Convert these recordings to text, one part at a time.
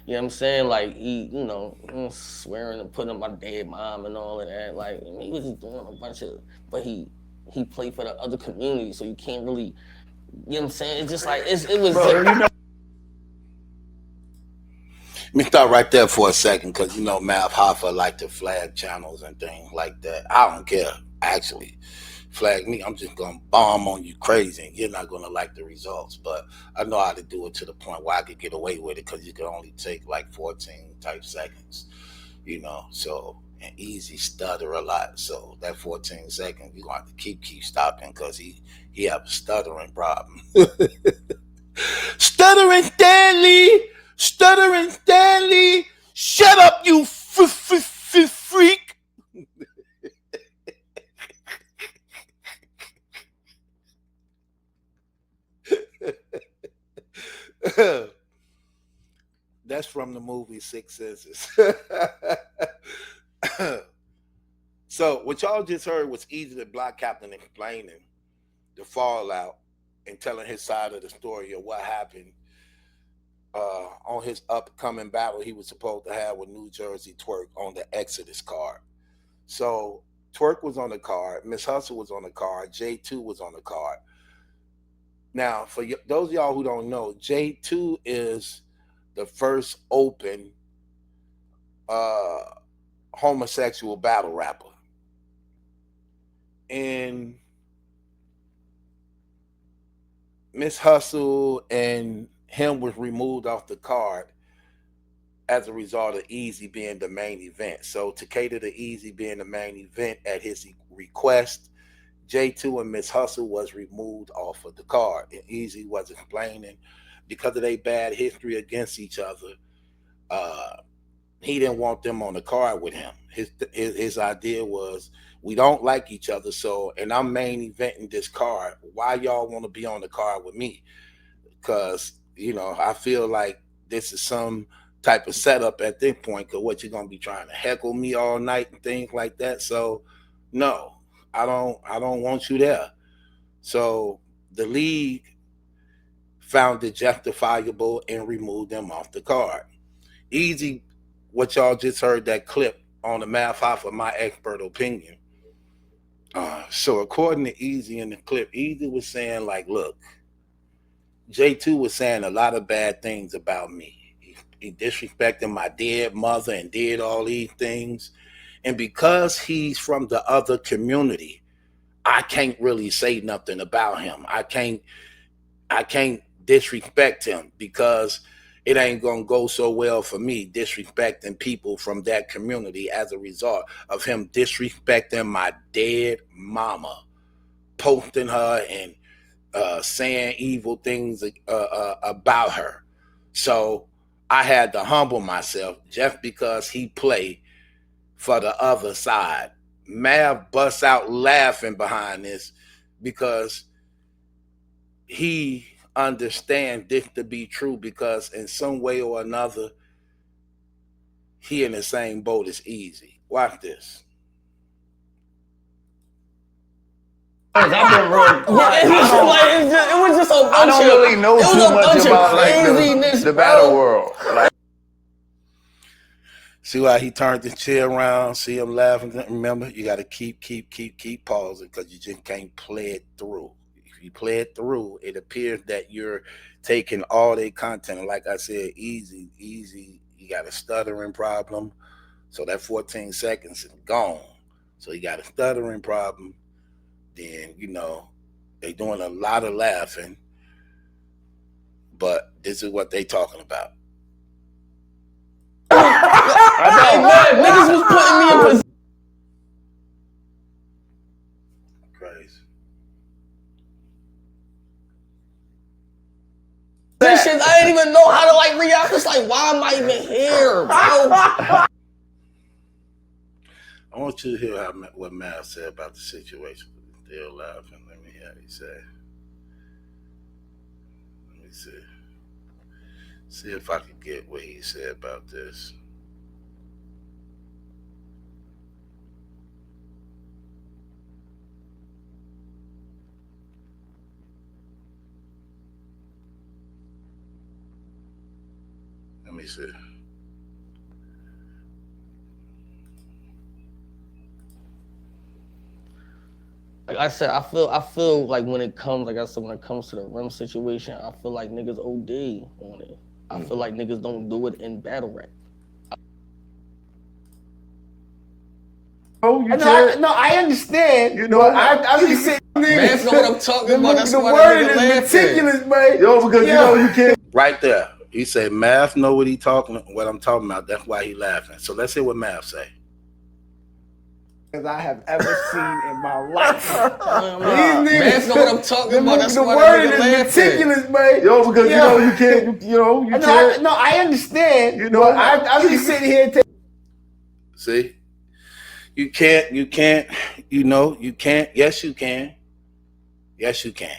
You know what I'm saying? Like he, swearing and putting up my dead mom and all of that. Like he was just doing a bunch of, but he played for the other community, so you can't really, you know what I'm saying? It's just like it was. Bro, you know, Let me stop right there for a second, because Mav Hoffa like to flag channels and things like that. I don't care, actually. Flag me, I'm just gonna bomb on you crazy, and you're not gonna like the results. But I know how to do it to the point where I could get away with it, because you can only take like 14 type seconds, So and Easy stutter a lot, so that 14 seconds you gonna have to keep stopping, because he have a stuttering problem. Stuttering Stanley, stuttering Stanley, shut up, you freak. That's from the movie Six Senses. So what y'all just heard was Easy the Block Captain explaining the fallout and telling his side of the story of what happened on his upcoming battle he was supposed to have with New Jersey Twerk on the Exodus card. So Twerk was on the card, Miss Hustle was on the card, J2 was on the card. Now, for those of y'all who don't know, J2 is the first open uh, homosexual battle rapper. And Miss Hustle and him was removed off the card as a result of Easy being the main event. So to cater to Easy being the main event at his request, J2 and Miss Hustle was removed off of the card. And Easy was explaining because of their bad history against each other, he didn't want them on the card with him. His idea was, we don't like each other, so, and I'm main eventing this card. Why y'all want to be on the card with me? Because I feel like this is some type of setup at this point. Because what, you're gonna be trying to heckle me all night and things like that. So no, I don't want you there. So the league found it justifiable and removed them off the card. Easy, what y'all just heard that clip on the math off of my expert opinion. So according to Easy in the clip, Easy was saying like, look, J2 was saying a lot of bad things about me. He disrespected my dead mother and did all these things. And because he's from the other community, I can't really say nothing about him. I can't disrespect him, because it ain't gonna go so well for me disrespecting people from that community as a result of him disrespecting my dead mama, posting her and saying evil things about her. So I had to humble myself just because he played for the other side. Mav busts out laughing behind this because he understands this to be true, because in some way or another, he in the same boat as Easy. Watch this. I've been real. Yeah, it was just a bunch I don't really know too much about like craziness, the battle bro. world. Like, See why he turned the chair around, see him laughing. Remember, you got to keep pausing, because you just can't play it through. If you play it through, it appears that you're taking all their content. And like I said, Easy, you got a stuttering problem. So that 14 seconds is gone. So you got a stuttering problem. Then, they doing a lot of laughing. But this is what they talking about. Hey man, niggas was putting me in Crazy. positions. I didn't even know how to like react. It's like, why am I even here, bro? I want you to hear what Matt said about the situation. Still laughing. Let me hear what he said. Let me see. See if I can get what he said about this. Let me see. Like I said, I feel like when it comes, like I said, when it comes to the rim situation, I feel like niggas OD on it. I feel like niggas don't do it in battle rap. Oh, you can't. No, I understand. You know, I'm just saying. Man, know what I'm talking about. That's the why wording the nigga is meticulous, man. Yo, because you know you can't. Right there. He said, Math know what I'm talking about. That's why he laughing. So let's hear what Math say. As I have ever seen in my life. Man, know what I'm talking about. That's the why wording the is nigga meticulous, man. Yo, because you know you can't. You know you can't. No, I understand. You know, I'm just sitting here. See? You can't, you know, you can't. Yes, you can. Yes, you can.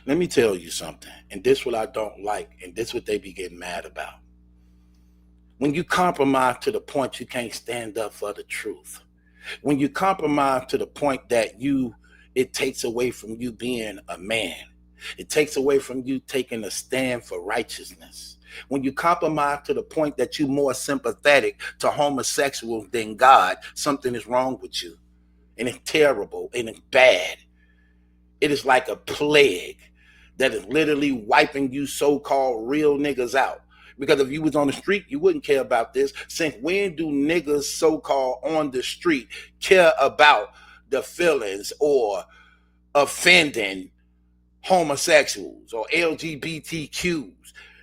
Let me tell you something. And this what I don't like. And this what they be getting mad about. When you compromise to the point you can't stand up for the truth. When you compromise to the point that it takes away from you being a man. It takes away from you taking a stand for righteousness. When you compromise to the point that you're more sympathetic to homosexuals than God, something is wrong with you. And it's terrible and it's bad. It is like a plague that is literally wiping you so-called real niggas out. Because if you was on the street, you wouldn't care about this. Since when do niggas so-called on the street care about the feelings or offending homosexuals or LGBTQs?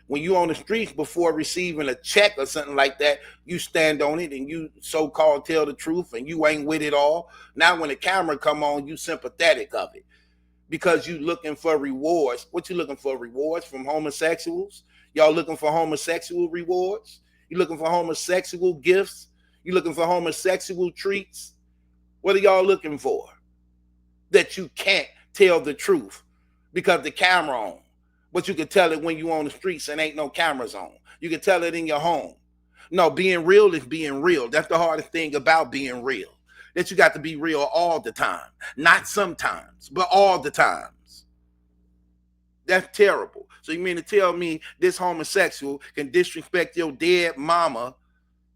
When you on the streets before receiving a check or something like that, you stand on it and you so-called tell the truth and you ain't with it all. Now when the camera come on, you sympathetic of it because you looking for rewards. What you looking for? Rewards from homosexuals? Y'all looking for homosexual rewards? You looking for homosexual gifts? You looking for homosexual treats? What are y'all looking for? That you can't tell the truth because the camera on. But you can tell it when you on the streets and ain't no cameras on. You can tell it in your home. No, being real is being real. That's the hardest thing about being real. That you got to be real all the time. Not sometimes, but all the times. That's terrible. So you mean to tell me this homosexual can disrespect your dead mama,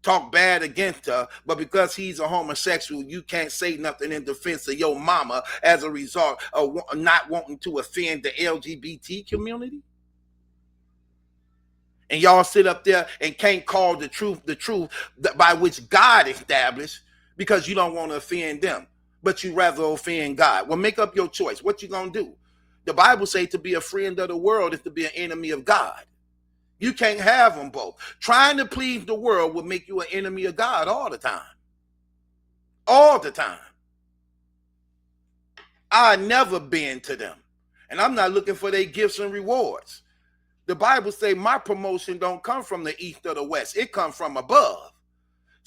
talk bad against her, but because he's a homosexual, you can't say nothing in defense of your mama as a result of not wanting to offend the LGBT community? And y'all sit up there and can't call the truth by which God established because you don't want to offend them, but you rather offend God. Well, make up your choice. What you gonna do? The Bible says to be a friend of the world is to be an enemy of God. You can't have them both. Trying to please the world will make you an enemy of God all the time. All the time. I never been to them. And I'm not looking for their gifts and rewards. The Bible say my promotion don't come from the east or the west. It comes from above.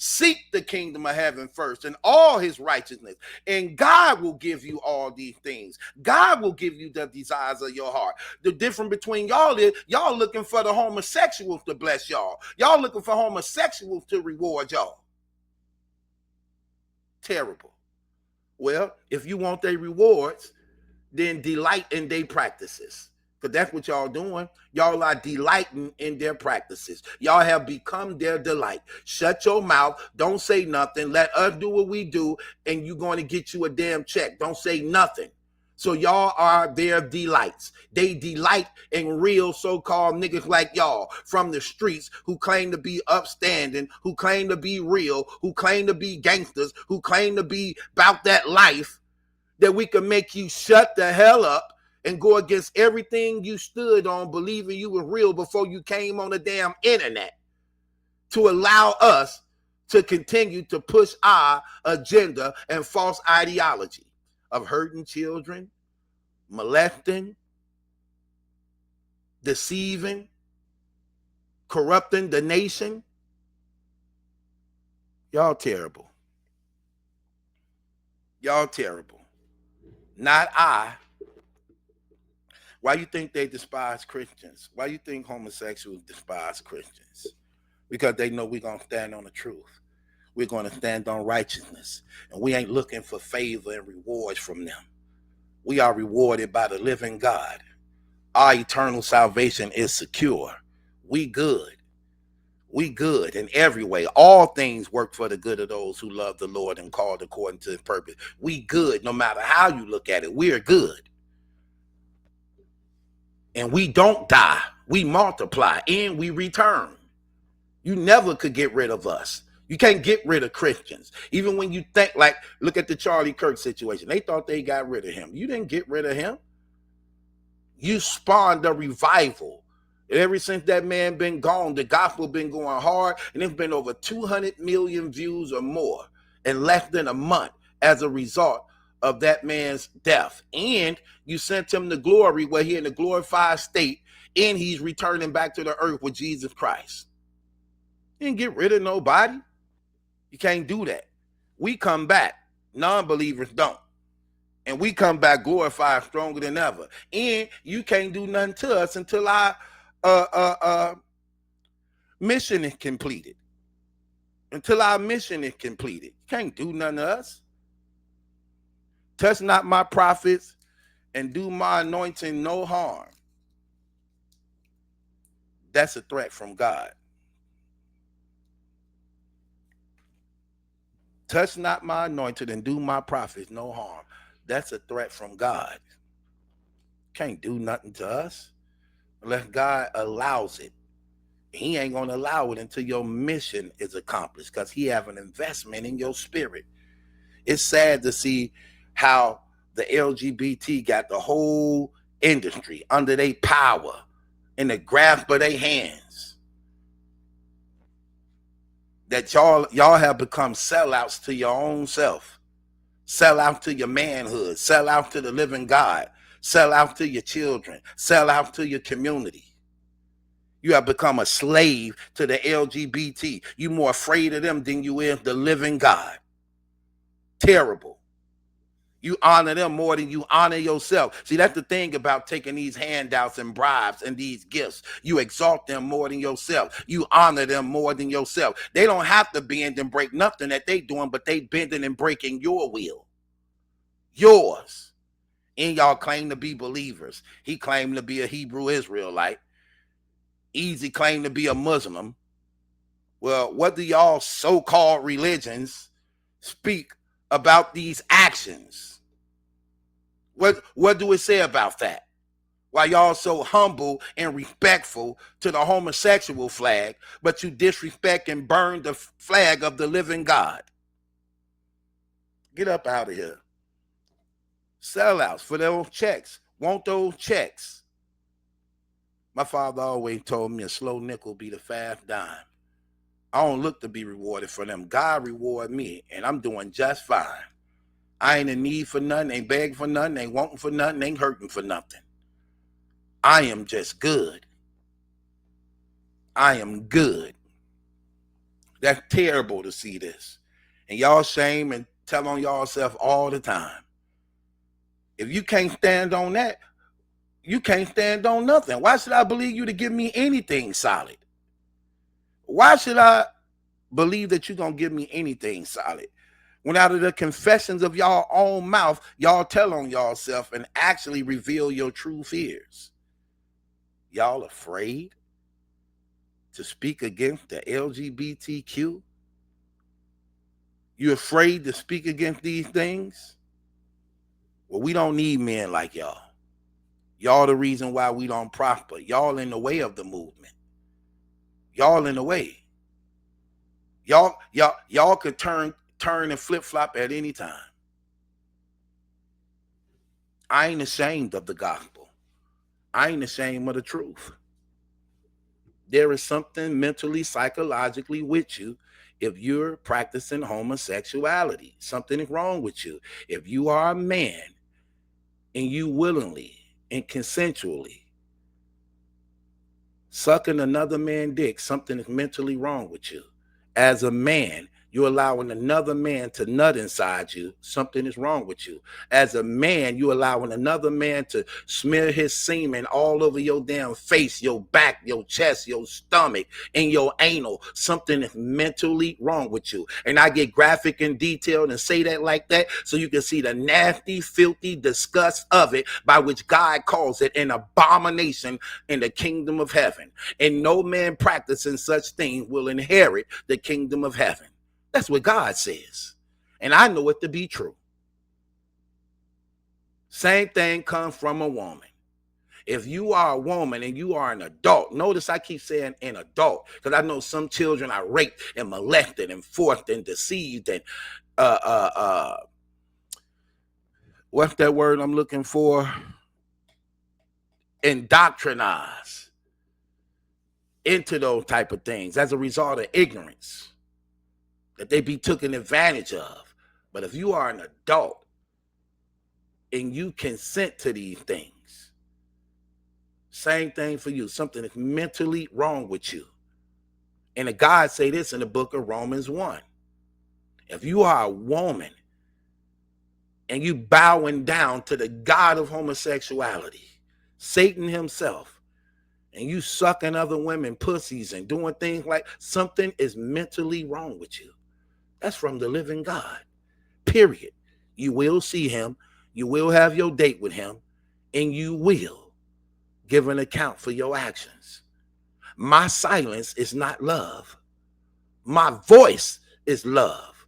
Seek the kingdom of heaven first and all his righteousness. And God will give you all these things. God will give you the desires of your heart. The difference between y'all is y'all looking for the homosexuals to bless y'all. Y'all looking for homosexuals to reward y'all. Terrible. Well, if you want their rewards, then delight in their practices. Because that's what y'all doing. Y'all are delighting in their practices. Y'all have become their delight. Shut your mouth. Don't say nothing. Let us do what we do, and you're going to get you a damn check. Don't say nothing. So y'all are their delights. They delight in real so-called niggas like y'all from the streets who claim to be upstanding, who claim to be real, who claim to be gangsters, who claim to be about that life, that we can make you shut the hell up and go against everything you stood on, believing you were real before you came on the damn internet, to allow us to continue to push our agenda and false ideology of hurting children, molesting, deceiving, corrupting the nation. Y'all terrible. Y'all terrible. Not I. Why you think they despise Christians? Why you think homosexuals despise Christians? Because they know we're going to stand on the truth. We're going to stand on righteousness. And we ain't looking for favor and rewards from them. We are rewarded by the living God. Our eternal salvation is secure. We good. We good in every way. All things work for the good of those who love the Lord and called according to his purpose. We good no matter how you look at it. We're good. And we don't die. We multiply and we return. You never could get rid of us. You can't get rid of Christians. Even when you think, like, look at the Charlie Kirk situation. They thought they got rid of him. You didn't get rid of him. You spawned a revival. Ever since that man been gone, the gospel been going hard, and it's been over 200 million views or more in less than a month as a result of that man's death. And you sent him to glory where he in a glorified state, and he's returning back to the earth with Jesus Christ. You didn't get rid of nobody. You can't do that. We come back. Non-believers don't. And we come back glorified, stronger than ever. And you can't do nothing to us until our mission is completed. Until our mission is completed. You can't do nothing to us. Touch not my prophets and do my anointing no harm. That's a threat from God. Touch not my anointed and do my prophets no harm. That's a threat from God. Can't do nothing to us unless God allows it. He ain't going to allow it until your mission is accomplished because he have an investment in your spirit. It's sad to see how the LGBT got the whole industry under their power in the grasp of their hands. That y'all have become sellouts to your own self. Sell out to your manhood. Sell out to the living God. Sell out to your children. Sell out to your community. You have become a slave to the LGBT. You're more afraid of them than you is the living God. Terrible. You honor them more than you honor yourself. See, that's the thing about taking these handouts and bribes and these gifts. You exalt them more than yourself. You honor them more than yourself. They don't have to bend and break nothing that they doing, but they bending and breaking your will. Yours. And y'all claim to be believers. He claimed to be a Hebrew Israelite. Easy claim to be a Muslim. Well, what do y'all so-called religions speak about these actions? What do it say about that? Why y'all so humble and respectful to the homosexual flag, but you disrespect and burn the flag of the living God? Get up out of here. Sellouts for those checks. Want those checks. My father always told me a slow nickel be the fast dime. I don't look to be rewarded for them. God reward me, and I'm doing just fine. I ain't in need for nothing, ain't begging for nothing, ain't wanting for nothing, ain't hurting for nothing. I am just good. I am good. That's terrible to see this. And y'all shame and tell on yourself all the time. If you can't stand on that, you can't stand on nothing. Why should I believe you to give me anything solid? Why should I believe that you're going to give me anything solid? When out of the confessions of y'all own mouth, y'all tell on yourself and actually reveal your true fears. Y'all afraid to speak against the LGBTQ? You afraid to speak against these things? Well, we don't need men like y'all. Y'all the reason why we don't prosper. Y'all in the way of the movement. Y'all in the way. Y'all could turn and flip-flop at any time. I ain't ashamed of the gospel. I ain't ashamed of the truth. There is something mentally, psychologically with you if you're practicing homosexuality. Something is wrong with you. If you are a man and you willingly and consensually sucking another man's dick, something is mentally wrong with you. As a man, you're allowing another man to nut inside you, something is wrong with you. As a man, you're allowing another man to smear his semen all over your damn face, your back, your chest, your stomach, and your anal. Something is mentally wrong with you. And I get graphic and detailed and say that like that so you can see the nasty, filthy disgust of it, by which God calls it an abomination in the kingdom of heaven. And no man practicing such thing will inherit the kingdom of heaven. That's what God says. And I know it to be true. Same thing comes from a woman. If you are a woman and you are an adult, notice I keep saying an adult, because I know some children are raped and molested and forced and deceived and what's that word I'm looking for? Indoctrinized into those type of things as a result of ignorance, that they be taken advantage of. But if you are an adult and you consent to these things, same thing for you. Something is mentally wrong with you. And the God say this in the book of Romans 1. If you are a woman and you bowing down to the God of homosexuality, Satan himself, and you sucking other women pussies and doing things like, something is mentally wrong with you. That's from the living God, period. You will see him, you will have your date with him, and you will give an account for your actions. My silence is not love. My voice is love.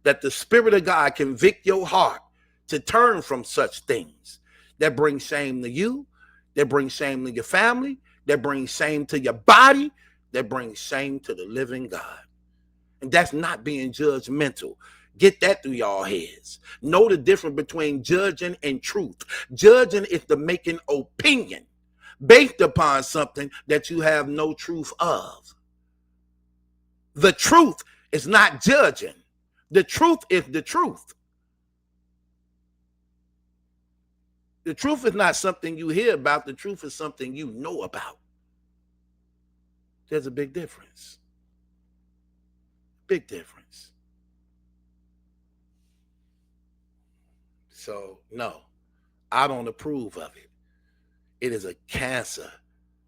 That the Spirit of God convict your heart to turn from such things that bring shame to you, that bring shame to your family, that bring shame to your body, that bring shame to the living God. And that's not being judgmental. Get that through y'all heads. Know the difference between judging and truth. Judging is the making opinion based upon something that you have no truth of. The truth is not judging. The truth is the truth. The truth is not something you hear about. The truth is something you know about. There's a big difference. Big difference. So, no, I don't approve of it. It is a cancer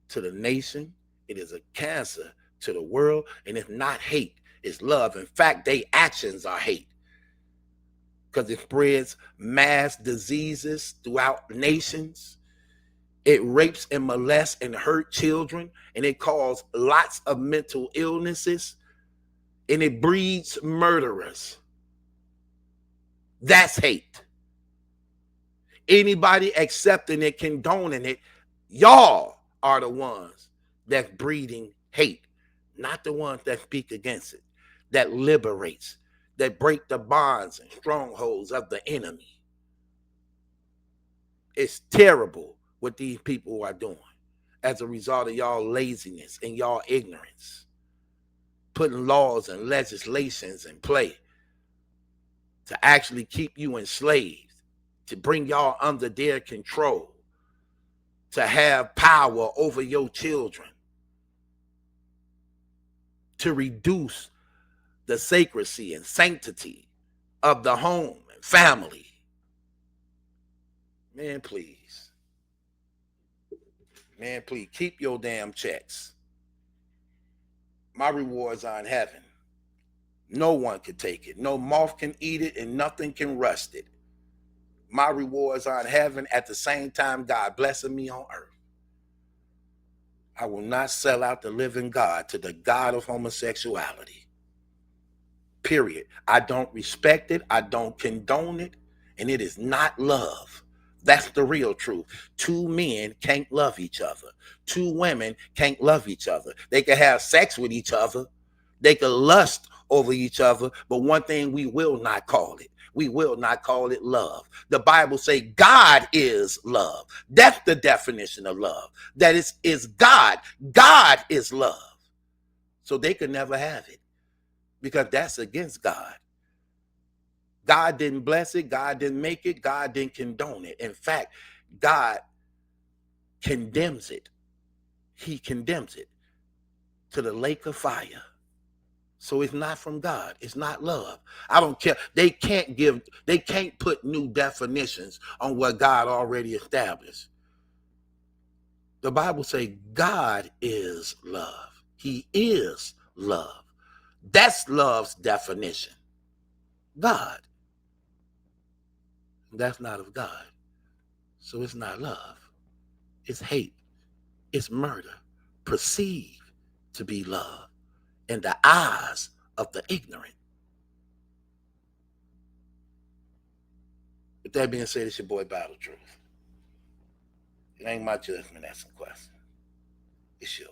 to the nation. It is a cancer to the world. And it's not hate, it's love. In fact, their actions are hate, because it spreads mass diseases throughout nations. It rapes and molests and hurts children, and it causes lots of mental illnesses, and it breeds murderers. That's hate. Anybody accepting it, condoning it, y'all are the ones that's breeding hate, not the ones that speak against it, that liberates, that break the bonds and strongholds of the enemy. It's terrible what these people are doing as a result of y'all laziness and y'all ignorance, putting laws and legislations in play to actually keep you enslaved, to bring y'all under their control, to have power over your children, to reduce the sacredcy and sanctity of the home and family. Man, please. Man, please, keep your damn checks. My rewards are in heaven. No one can take it. No moth can eat it, and nothing can rust it. My rewards are in heaven. At the same time, God blessing me on earth. I will not sell out the living God to the God of homosexuality. Period. I don't respect it. I don't condone it. And it is not love. That's the real truth. Two men can't love each other. Two women can't love each other. They can have sex with each other. They can lust over each other. But one thing we will not call it. We will not call it love. The Bible say God is love. That's the definition of love. That is God. God is love. So they could never have it, because that's against God. God didn't bless it. God didn't make it. God didn't condone it. In fact, God condemns it. He condemns it to the lake of fire. So it's not from God. It's not love. I don't care. They can't put new definitions on what God already established. The Bible says God is love. He is love. That's love's definition. God. That's not of God. So it's not love. It's hate. It's murder. Perceived to be love in the eyes of the ignorant. With that being said, it's your boy Battle Truth. It ain't my judgment asking questions. It's yours.